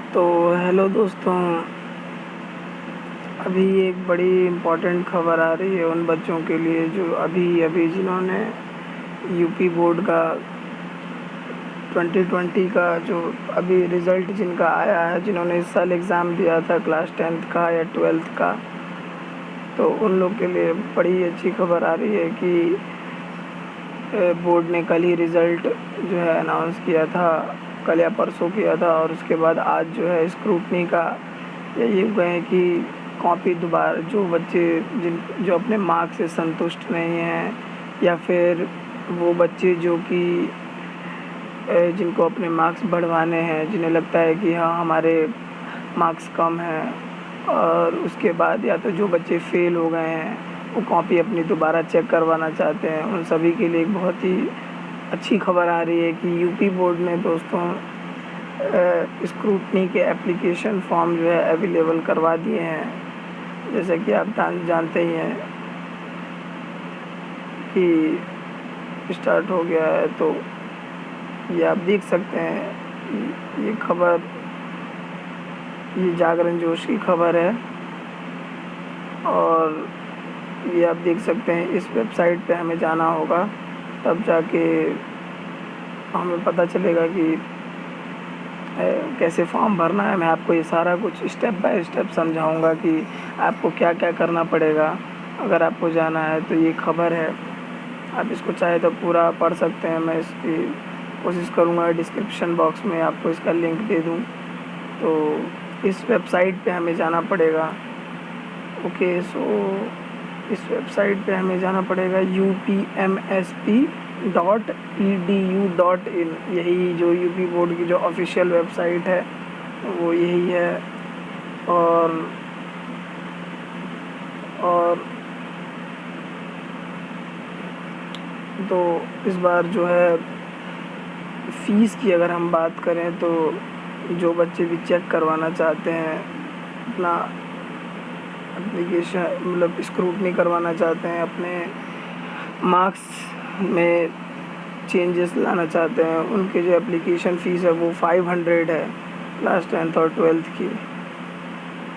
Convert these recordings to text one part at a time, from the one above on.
तो हेलो दोस्तों, अभी एक बड़ी इम्पोर्टेंट खबर आ रही है उन बच्चों के लिए जो अभी-अभी जिन्होंने यूपी बोर्ड का 2020 का जो अभी रिज़ल्ट जिनका आया है, जिन्होंने इस साल एग्ज़ाम दिया था क्लास 10th का या 12th का, तो उन लोग के लिए बड़ी अच्छी खबर आ रही है कि बोर्ड ने कल ही रिज़ल्ट जो है अनाउंस किया था, कल या परसों किया था और उसके बाद आज जो है स्क्रूटनी का ये गए कि कॉपी दोबारा जो बच्चे जो अपने मार्क्स से संतुष्ट नहीं हैं या फिर वो बच्चे जो कि जिनको अपने मार्क्स बढ़वाने हैं, जिन्हें लगता है कि हाँ हमारे मार्क्स कम हैं, और उसके बाद या तो जो बच्चे फ़ेल हो गए हैं वो कॉपी अपनी दोबारा चेक करवाना चाहते हैं, उन सभी के लिए एक बहुत ही अच्छी खबर आ रही है कि यूपी बोर्ड ने दोस्तों स्क्रूटनी के एप्लीकेशन फॉर्म जो है अवेलेबल करवा दिए हैं। जैसा कि आप जानते ही हैं कि स्टार्ट हो गया है, तो ये आप देख सकते हैं, ये खबर, ये जागरण जोश की खबर है और ये आप देख सकते हैं इस वेबसाइट पे हमें जाना होगा, तब जाके हमें पता चलेगा कि कैसे फॉर्म भरना है। मैं आपको ये सारा कुछ स्टेप बाय स्टेप समझाऊंगा कि आपको क्या क्या करना पड़ेगा अगर आपको जाना है। तो ये खबर है, आप इसको चाहे तो पूरा पढ़ सकते हैं। मैं इसकी कोशिश करूँगा डिस्क्रिप्शन बॉक्स में आपको इसका लिंक दे दूँ। तो इस वेबसाइट पे हमें जाना पड़ेगा। ओके, सो इस वेबसाइट पे हमें जाना पड़ेगा upmsp.edu.in। यही जो यूपी बोर्ड की जो ऑफिशियल वेबसाइट है वो यही है। और तो इस बार जो है फ़ीस की अगर हम बात करें तो जो बच्चे भी चेक करवाना चाहते हैं अपना एप्लीकेशन, मतलब स्क्रूटनी करवाना चाहते हैं, अपने मार्क्स में चेंजेस लाना चाहते हैं, उनके जो एप्लीकेशन फ़ीस है वो 500 है क्लास 10th और 12th की।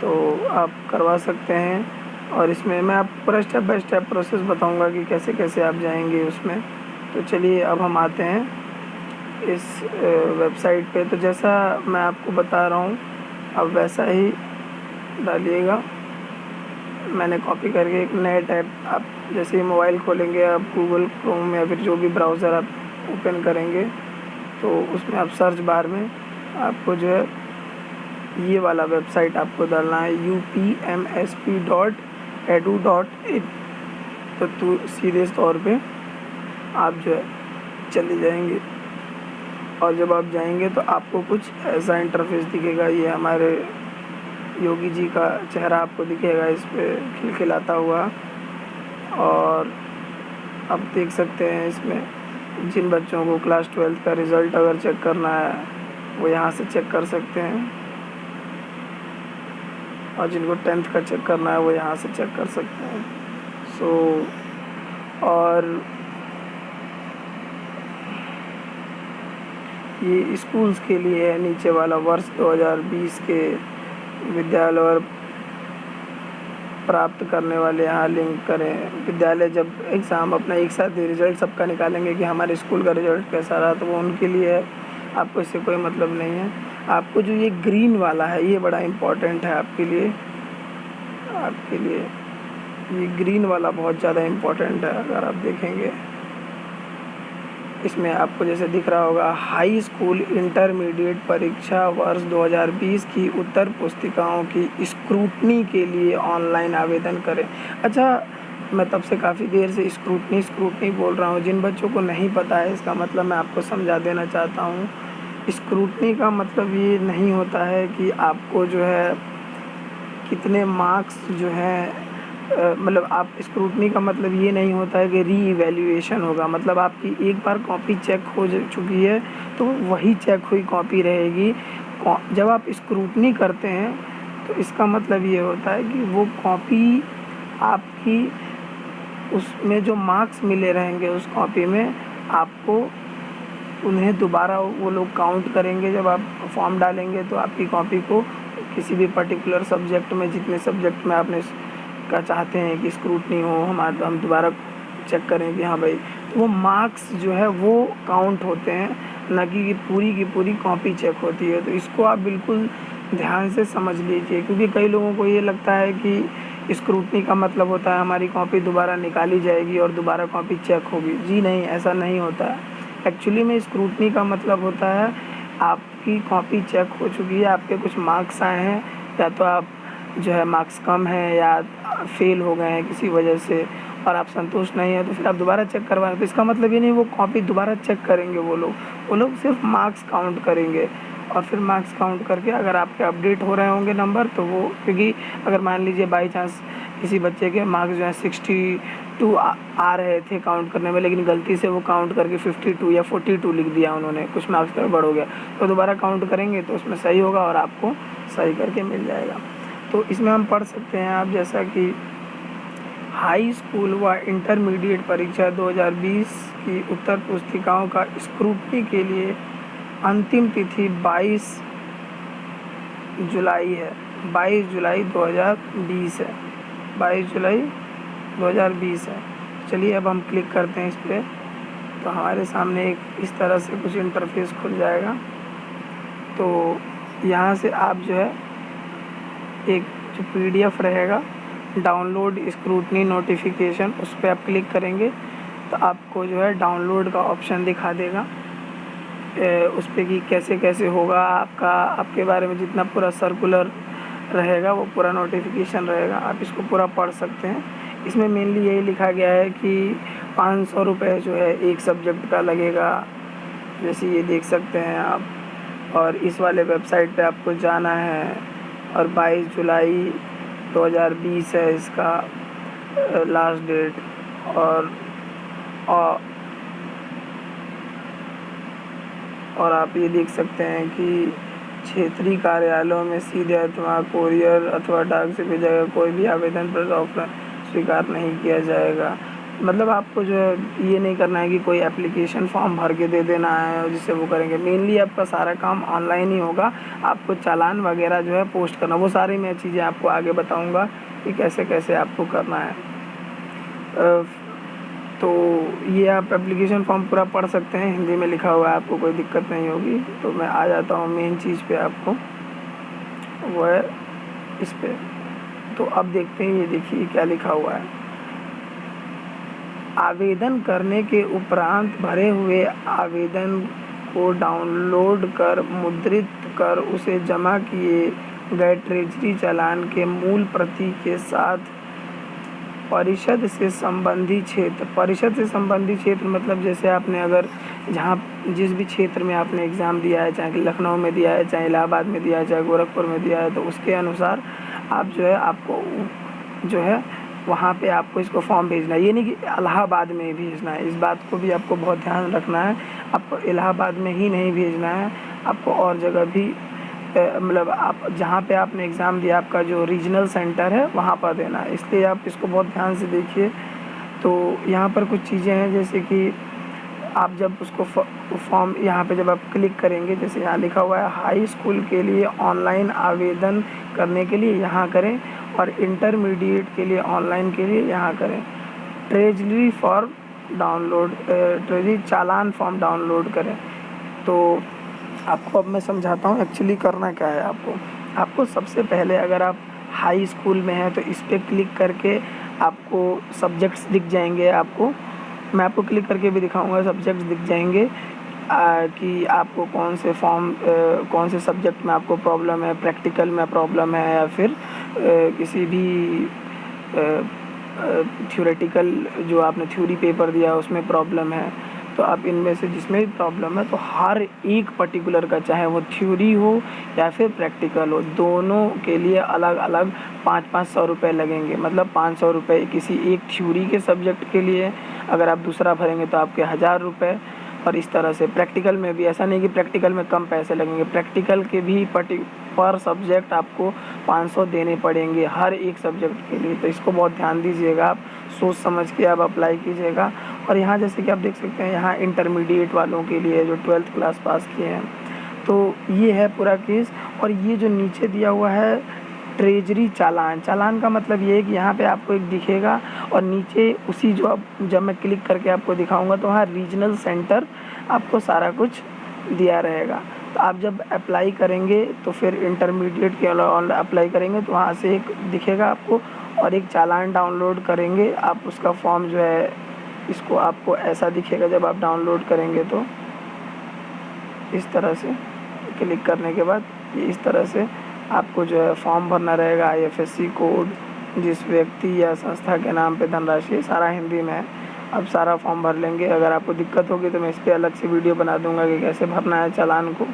तो आप करवा सकते हैं और इसमें मैं आपको पूरा स्टेप बाय स्टेप प्रोसेस बताऊंगा कि कैसे कैसे आप जाएंगे उसमें। तो चलिए अब हम आते हैं इस वेबसाइट पे। तो जैसा मैं आपको बता रहा हूँ अब वैसा ही डालिएगा। मैंने कॉपी करके एक नए टैब, आप जैसे ही मोबाइल खोलेंगे, आप गूगल क्रोम या फिर जो भी ब्राउज़र आप ओपन करेंगे तो उसमें आप सर्च बार में आपको जो है ये वाला वेबसाइट आपको डालना है upmsp.edu.in। तो सीधे तौर पे आप जो है चले जाएंगे और जब आप जाएंगे तो आपको कुछ ऐसा इंटरफेस दिखेगा। ये हमारे योगी जी का चेहरा आपको दिखेगा इस पर खिलखिलाता हुआ। और आप देख सकते हैं इसमें जिन बच्चों को क्लास 12th का रिज़ल्ट अगर चेक करना है वो यहाँ से चेक कर सकते हैं, और जिनको 10th का चेक करना है वो यहाँ से चेक कर सकते हैं। और ये स्कूल्स के लिए है, नीचे वाला वर्ष 2020 के विद्यालय और प्राप्त करने वाले यहाँ लिंक करें। विद्यालय जब एग्ज़ाम अपना एक साथ रिज़ल्ट सबका निकालेंगे कि हमारे स्कूल का रिज़ल्ट कैसा रहा, तो वो उनके लिए है, आपको इससे कोई मतलब नहीं है। आपको जो ये ग्रीन वाला है ये बड़ा इम्पोर्टेंट है आपके लिए ये ग्रीन वाला बहुत ज़्यादा इम्पोर्टेंट है। अगर आप देखेंगे इसमें आपको जैसे दिख रहा होगा, हाई स्कूल इंटरमीडिएट परीक्षा वर्ष 2020 की उत्तर पुस्तिकाओं की स्क्रूटनी के लिए ऑनलाइन आवेदन करें। अच्छा, मैं तब से काफ़ी देर से स्क्रूटनी बोल रहा हूँ। जिन बच्चों को नहीं पता है इसका मतलब मैं आपको समझा देना चाहता हूँ। स्क्रूटनी का मतलब ये नहीं होता है कि आपको जो है कितने मार्क्स जो हैं, मतलब आप स्क्रूटनी का मतलब ये नहीं होता है कि री-इवैल्यूएशन होगा। मतलब आपकी एक बार कॉपी चेक हो चुकी है तो वही चेक हुई कॉपी रहेगी। जब आप स्क्रूटनी करते हैं तो इसका मतलब ये होता है कि वो कॉपी आपकी, उसमें जो मार्क्स मिले रहेंगे उस कॉपी में आपको उन्हें दोबारा वो लोग काउंट करेंगे। जब आप फॉर्म डालेंगे तो आपकी कॉपी को किसी भी पर्टिकुलर सब्जेक्ट में, जितने सब्जेक्ट में आपने का चाहते हैं कि स्क्रूटनी हो, हम दोबारा चेक करें कि हाँ भाई, तो वो मार्क्स जो है वो काउंट होते हैं, न कि पूरी की पूरी कॉपी चेक होती है। तो इसको आप बिल्कुल ध्यान से समझ लीजिए, क्योंकि कई लोगों को ये लगता है कि स्क्रूटनी का मतलब होता है हमारी कॉपी दोबारा निकाली जाएगी और दोबारा कॉपी चेक होगी। जी नहीं, ऐसा नहीं होता है। एक्चुअली में स्क्रूटनी का मतलब होता है आपकी कॉपी चेक हो चुकी है, आपके कुछ मार्क्स आए हैं, या तो आप जो है मार्क्स कम हैं या फेल हो गए हैं किसी वजह से, और आप संतुष्ट नहीं हैं, तो फिर आप दोबारा चेक करवाएं। तो इसका मतलब ये नहीं वो कॉपी दोबारा चेक करेंगे वो लोग सिर्फ मार्क्स काउंट करेंगे। और फिर मार्क्स काउंट करके अगर आपके अपडेट हो रहे होंगे नंबर, तो वो, क्योंकि अगर मान लीजिए बाई चांस किसी बच्चे के मार्क्स जो है 62 आ रहे थे काउंट करने में, लेकिन गलती से वो काउंट करके 52 या 42 लिख दिया उन्होंने, कुछ मार्क्स गड़बड़ हो गया, तो दोबारा काउंट करेंगे तो उसमें सही होगा और आपको सही करके मिल जाएगा। तो इसमें हम पढ़ सकते हैं आप, जैसा कि हाई स्कूल व इंटरमीडिएट परीक्षा 2020 की उत्तर पुस्तिकाओं का स्क्रूटनी के लिए अंतिम तिथि 22 जुलाई है। 22 जुलाई 2020 है। 22 जुलाई 2020 है। चलिए अब हम क्लिक करते हैं इस पर, तो हमारे सामने एक इस तरह से कुछ इंटरफेस खुल जाएगा। तो यहाँ से आप जो है एक जो PDF रहेगा, डाउनलोड स्क्रूटनी नोटिफिकेशन, उस पर आप क्लिक करेंगे तो आपको जो है डाउनलोड का ऑप्शन दिखा देगा उस पर कि कैसे कैसे होगा आपका, आपके बारे में जितना पूरा सर्कुलर रहेगा वो पूरा नोटिफिकेशन रहेगा, आप इसको पूरा पढ़ सकते हैं। इसमें मेनली यही लिखा गया है कि 500 रुपये जो है एक सब्जेक्ट का लगेगा, जैसे ये देख सकते हैं आप। और इस वाले वेबसाइट पे आपको जाना है, और 22 जुलाई 2020 है इसका लास्ट डेट। और आप ये देख सकते हैं कि क्षेत्रीय कार्यालयों में सीधे अथवा कोरियर अथवा डाक से भेजा गया कोई भी आवेदन पर ऑफर स्वीकार नहीं किया जाएगा। मतलब आपको जो है ये नहीं करना है कि कोई एप्लीकेशन फॉर्म भर के दे देना है और जिससे वो करेंगे। मेनली आपका सारा काम ऑनलाइन ही होगा। आपको चालान वगैरह जो है पोस्ट करना, वो सारी मैं चीज़ें आपको आगे बताऊंगा कि कैसे कैसे आपको करना है। तो ये आप एप्लीकेशन फॉर्म पूरा पढ़ सकते हैं, हिंदी में लिखा हुआ है, आपको कोई दिक्कत नहीं होगी। तो मैं आ जाता हूँ मेन चीज़ पे, आपको वो है इस पे। तो अब देखते हैं, ये देखिए क्या लिखा हुआ है। आवेदन करने के उपरांत भरे हुए आवेदन को डाउनलोड कर मुद्रित कर उसे जमा किए गए ट्रेजरी चालान के मूल प्रति के साथ परिषद से संबंधी क्षेत्र मतलब जैसे आपने अगर जहाँ जिस भी क्षेत्र में आपने एग्ज़ाम दिया है, चाहे लखनऊ में दिया है, चाहे इलाहाबाद में दिया है, चाहे गोरखपुर में दिया है, तो उसके अनुसार आप जो है आपको जो है वहाँ पे आपको इसको फॉर्म भेजना है। ये नहीं कि इलाहाबाद में ही भेजना है, इस बात को भी आपको बहुत ध्यान रखना है। आपको इलाहाबाद में ही नहीं भेजना है, आपको और जगह भी मतलब आप जहाँ पे आपने एग्ज़ाम दिया, आपका जो रीजनल सेंटर है वहाँ पर देना है। इसलिए आप इसको बहुत ध्यान से देखिए। तो यहाँ पर कुछ चीज़ें हैं, जैसे कि आप जब उसको फॉर्म यहाँ पे जब आप क्लिक करेंगे, जैसे यहाँ लिखा हुआ है हाई स्कूल के लिए ऑनलाइन आवेदन करने के लिए यहाँ करें, और इंटरमीडिएट के लिए ऑनलाइन के लिए यहाँ करें। ट्रेजरी फॉर्म डाउनलोड ट्रेजरी चालान फॉर्म डाउनलोड करें। तो आपको अब मैं समझाता हूँ एक्चुअली करना क्या है। आपको सबसे पहले, अगर आप हाई स्कूल में हैं तो इस पर क्लिक करके आपको सब्जेक्ट्स दिख जाएंगे। मैं आपको क्लिक करके भी दिखाऊंगा, सब्जेक्ट्स दिख जाएंगे कि आपको कौन से सब्जेक्ट में आपको प्रॉब्लम है, प्रैक्टिकल में प्रॉब्लम है या फिर किसी भी थ्योरेटिकल जो आपने थ्योरी पेपर दिया उसमें प्रॉब्लम है। तो आप इनमें से जिसमें भी प्रॉब्लम है, तो हर एक पर्टिकुलर का, चाहे वो थ्योरी हो या फिर प्रैक्टिकल हो, दोनों के लिए अलग अलग 500 रुपये लगेंगे। मतलब 500 रुपये किसी एक थ्योरी के सब्जेक्ट के लिए, अगर आप दूसरा भरेंगे तो आपके 1000 रुपये, और इस तरह से प्रैक्टिकल में भी ऐसा नहीं कि प्रैक्टिकल में कम पैसे लगेंगे, प्रैक्टिकल के भी पर सब्जेक्ट आपको 500 देने पड़ेंगे हर एक सब्जेक्ट के लिए। तो इसको बहुत ध्यान दीजिएगा, आप सोच समझ के आप अप्लाई कीजिएगा। और यहाँ जैसे कि आप देख सकते हैं, यहाँ इंटरमीडिएट वालों के लिए जो 12th क्लास पास किए हैं, तो ये है पूरा केस। और ये जो नीचे दिया हुआ है ट्रेजरी चालान, चालान का मतलब ये है कि यहाँ पे आपको एक दिखेगा और नीचे उसी जो अब जब मैं क्लिक करके आपको दिखाऊंगा तो वहाँ रीजनल सेंटर आपको सारा कुछ दिया रहेगा। तो आप जब अप्लाई करेंगे तो फिर इंटरमीडिएट के अप्लाई करेंगे तो वहाँ से एक दिखेगा आपको, और एक चालान डाउनलोड करेंगे आप, उसका फॉर्म जो है इसको आपको ऐसा दिखेगा जब आप डाउनलोड करेंगे। तो इस तरह से क्लिक करने के बाद ये इस तरह से आपको जो है फॉर्म भरना रहेगा। IFSC कोड, जिस व्यक्ति या संस्था के नाम पे धनराशि, सारा हिंदी में है। अब सारा फॉर्म भर लेंगे। अगर आपको दिक्कत होगी तो मैं इस पर अलग से वीडियो बना दूंगा कि कैसे भरना है चालान को।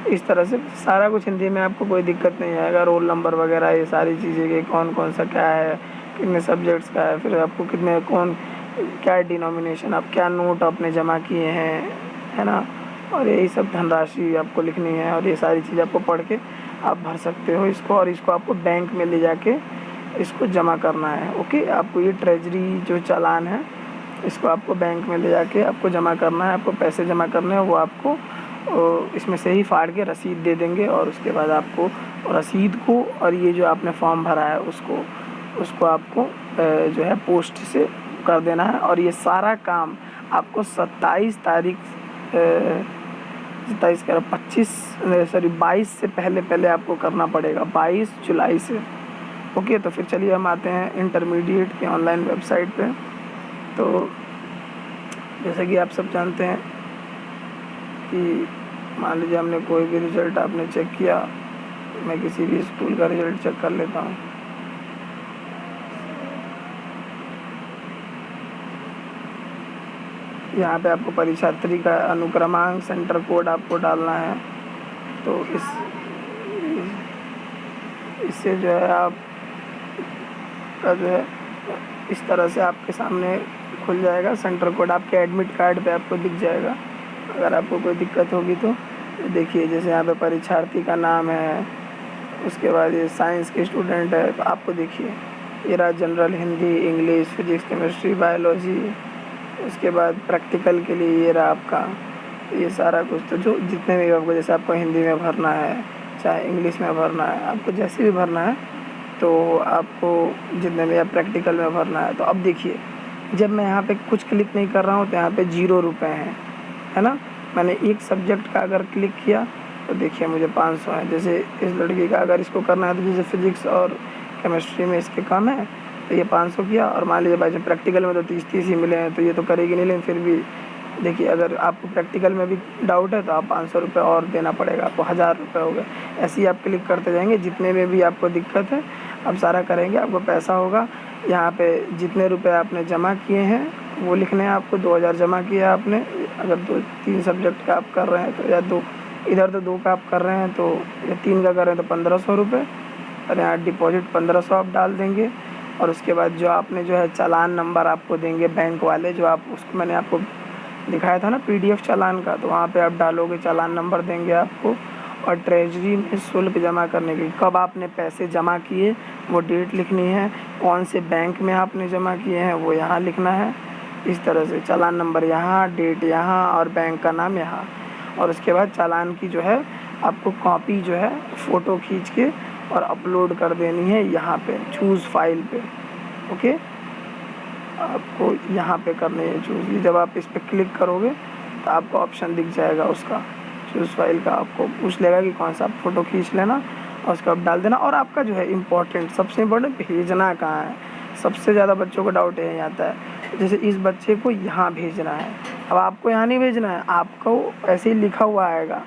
इस तरह से सारा कुछ हिंदी में, आपको कोई दिक्कत नहीं आएगा। रोल नंबर वगैरह ये सारी चीज़ें कि कौन कौन सा क्या है, कितने सब्जेक्ट्स का है, फिर आपको कितने क्या डिनोमिनेशन, आप क्या नोट आपने जमा किए हैं, है ना, और यही सब धनराशि आपको लिखनी है। और ये सारी चीज़ आपको पढ़ के आप भर सकते हो इसको, और इसको आपको बैंक में ले जाके इसको जमा करना है। ओके, आपको ये ट्रेजरी जो चालान है इसको आपको बैंक में ले जाके आपको जमा करना है। आपको पैसे जमा करने हैं, वो आपको इसमें से ही फाड़ के रसीद दे देंगे। और उसके बाद आपको रसीद को और ये जो आपने फॉर्म भरा है उसको आपको जो है पोस्ट से कर देना है। और ये सारा काम आपको 22 से पहले आपको करना पड़ेगा, 22 जुलाई से। ओके, तो फिर चलिए हम आते हैं इंटरमीडिएट के ऑनलाइन वेबसाइट पे। तो जैसे कि आप सब जानते हैं कि मान लीजिए हमने कोई भी रिज़ल्ट आपने चेक किया, मैं किसी भी स्कूल का रिज़ल्ट चेक कर लेता हूँ। यहाँ पे आपको परीक्षार्थी का अनुक्रमांक, सेंटर कोड आपको डालना है। तो इससे जो है आप का जो है इस तरह से आपके सामने खुल जाएगा। सेंटर कोड आपके एडमिट कार्ड पे आपको दिख जाएगा। अगर आपको कोई दिक्कत होगी तो देखिए, जैसे यहाँ पे परीक्षार्थी का नाम है, उसके बाद ये साइंस के स्टूडेंट है, तो आपको देखिए ये रहा general, Hindi, English, physics, chemistry, biology. उसके बाद प्रैक्टिकल के लिए ये रहा आपका ये सारा कुछ। तो जो जितने भी आपको, जैसे आपको हिंदी में भरना है, चाहे इंग्लिश में भरना है, आपको जैसे भी भरना है, तो आपको जितने भी आप प्रैक्टिकल में भरना है। तो अब देखिए, जब मैं यहाँ पे कुछ क्लिक नहीं कर रहा हूँ तो यहाँ पे 0 रुपये हैं, है ना। मैंने एक सब्जेक्ट का अगर क्लिक किया तो देखिए मुझे 500 है। जैसे इस लड़की का अगर इसको करना है तो जैसे फिजिक्स और केमिस्ट्री में इसके कम है तो ये 500 किया। और मान लीजिए भाई प्रैक्टिकल में तो 30 ही मिले हैं तो ये तो करेगी नहीं, लेकिन फिर भी देखिए अगर आपको प्रैक्टिकल में भी डाउट है तो आप 500 रुपये और देना पड़ेगा, आपको 1000 रुपये हो गए। ऐसे ही आप क्लिक करते जाएंगे, जितने में भी आपको दिक्कत है आप सारा करेंगे, आपको पैसा होगा। यहाँ पे जितने रुपए आपने जमा किए हैं वो लिखने हैं आपको। 2000 जमा किया आपने, अगर 2-3 सब्जेक्ट का आप कर रहे हैं तो, या 2 इधर तो 2 का आप कर रहे हैं तो, या 3 का कर रहे हैं तो 1500 रुपये। और यहाँ डिपॉजिट 1500 आप डाल देंगे। और उसके बाद जो आपने जो है चालान नंबर आपको देंगे बैंक वाले, जो आप उसको मैंने आपको दिखाया था ना PDF चालान का, तो वहाँ पे आप डालोगे, चालान नंबर देंगे आपको। और ट्रेजरी में शुल्क जमा करने के कब आपने पैसे जमा किए वो डेट लिखनी है, कौन से बैंक में आपने जमा किए हैं वो यहाँ लिखना है। इस तरह से चालान नंबर यहाँ, डेट यहाँ और बैंक का नाम यहाँ। और उसके बाद चालान की जो है आपको कॉपी जो है फ़ोटो खींच के और अपलोड कर देनी है यहाँ पे चूज़ फाइल पे। ओके, आपको यहाँ पे करनी है चूज़। जब आप इस पर क्लिक करोगे तो आपको ऑप्शन दिख जाएगा उसका, चूज़ फाइल का। आपको पूछ लेगा कि कौन सा आप फ़ोटो खींच लेना और उसको आप डाल देना। और आपका जो है इम्पोर्टेंट, सबसे इम्पोर्टेंट, भेजना कहाँ है। सबसे ज़्यादा बच्चों को डाउट यही आता है, जैसे इस बच्चे को यहाँ भेजना है। अब आपको यहाँ नहीं भेजना है, आपको ऐसे ही लिखा हुआ आएगा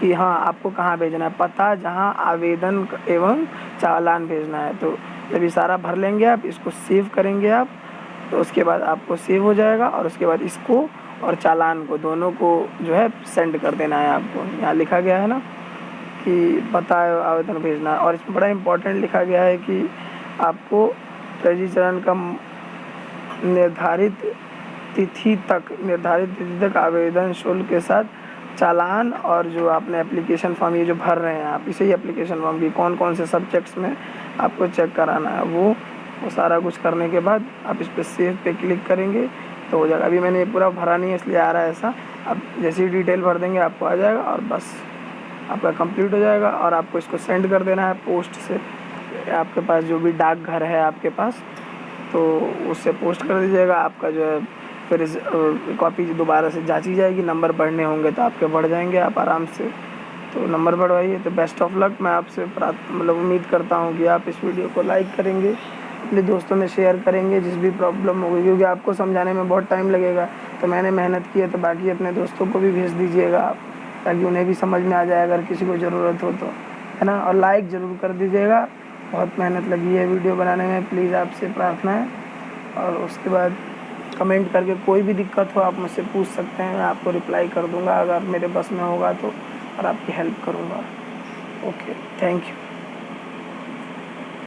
कि हाँ आपको कहाँ भेजना है, पता जहाँ आवेदन एवं चालान भेजना है। तो जब ये सारा भर लेंगे आप, इसको सेव करेंगे आप, तो उसके बाद आपको सेव हो जाएगा। और उसके बाद इसको और चालान को दोनों को जो है सेंड कर देना है आपको। यहाँ लिखा गया है ना कि पता आवेदन भेजना, और इसमें बड़ा इम्पोर्टेंट लिखा गया है कि आपको रजिस्ट्रेशन का निर्धारित तिथि तक, निर्धारित तिथि तक आवेदन शुल्क के साथ चालान और जो आपने एप्लीकेशन फॉर्म ये जो भर रहे हैं आप, इसे ही एप्लीकेशन फॉर्म भी कौन कौन से सब्जेक्ट्स में आपको चेक कराना है वो सारा कुछ करने के बाद आप इस पर सेव पे क्लिक करेंगे तो हो जाएगा। अभी मैंने ये पूरा भरा नहीं है इसलिए आ रहा है ऐसा। अब जैसे ही डिटेल भर देंगे आपको आ जाएगा और बस आपका कंप्लीट हो जाएगा और आपको इसको सेंड कर देना है पोस्ट से। आपके पास जो भी डाकघर है आपके पास तो उससे पोस्ट कर दीजिएगा। आपका जो है फिर कॉपी दोबारा से जांची जाएगी, नंबर बढ़ने होंगे तो आपके बढ़ जाएंगे आप आराम से। तो नंबर बढ़वाइए। तो बेस्ट ऑफ लक। मैं आपसे मतलब उम्मीद करता हूँ कि आप इस वीडियो को लाइक करेंगे, अपने दोस्तों में शेयर करेंगे जिस भी प्रॉब्लम होगी, क्योंकि आपको समझाने में बहुत टाइम लगेगा। तो मैंने मेहनत की है तो बाकी अपने दोस्तों को भी भेज दीजिएगा आप, ताकि उन्हें भी समझ में आ जाए अगर किसी को ज़रूरत हो तो, है ना। और लाइक ज़रूर कर दीजिएगा, बहुत मेहनत लगी है वीडियो बनाने में, प्लीज़ आपसे प्रार्थना है। और उसके बाद कमेंट करके कोई भी दिक्कत हो आप मुझसे पूछ सकते हैं, मैं आपको रिप्लाई कर दूँगा अगर मेरे बस में होगा तो, और आपकी हेल्प करूँगा। Okay, thank you.